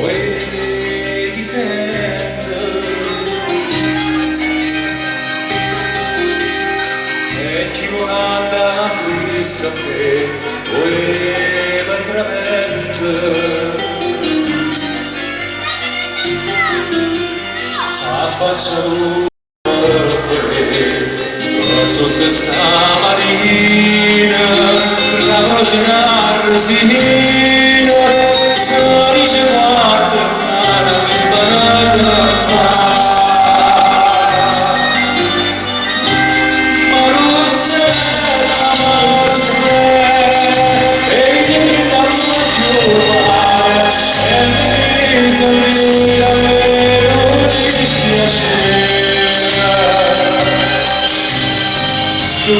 Way dizendo e chi guarda questo che voleva tremendo s'affaccia lui tutta stamattina la voce una rosina so dice guarda una imparata Maruzze e si da giovane e mi sorride a me non ci piace tu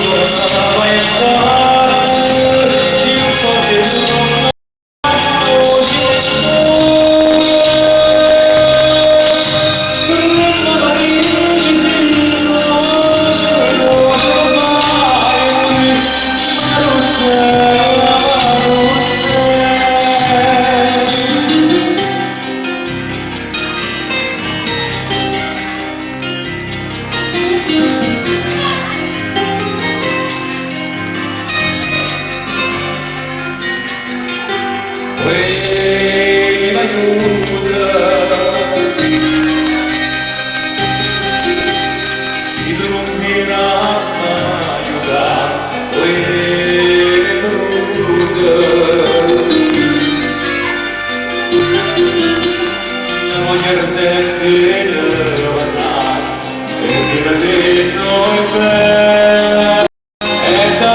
vai estar e o poder hoje estou no nariz e hoje Poi m'aiuta si illumina m'aiuta poi m'aiuta voglio ardente levantar e mi radetto e per e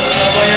stava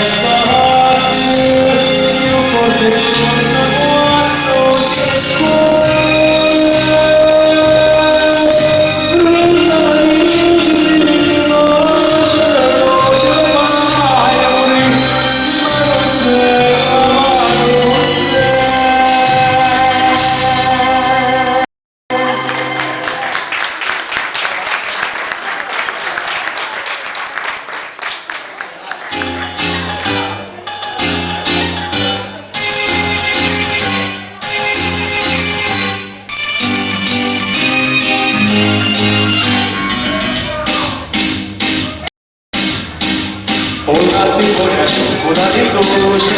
una di luce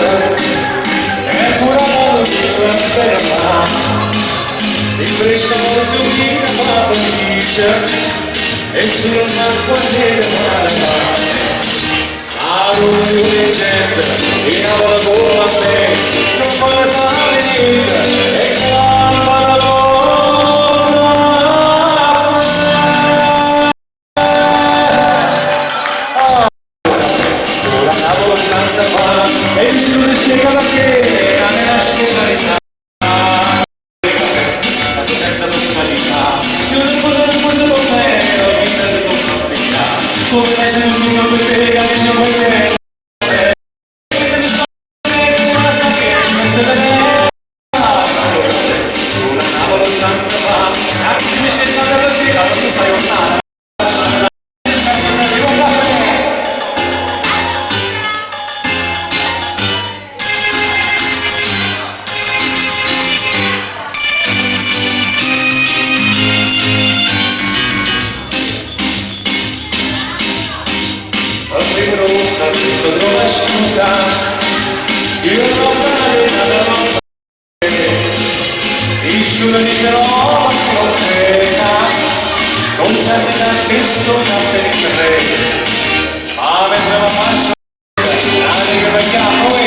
e curado di ferma in questo giorno fa felice e sull'acqua si mala a lui leggenda e a la gola me non passa niente e calma la e il sole spiega la piena nella scenarità la cosetta personalità io non posso con me ho vita di sopra come me c'è un mio perché che non vuoi me una tavola santa va a chi mi stai stata per te la tua fai un sotto la scusa io non fare nada nessuno dicerò la sua non c'è nessuna per tre ma mentre la faccio che vediamo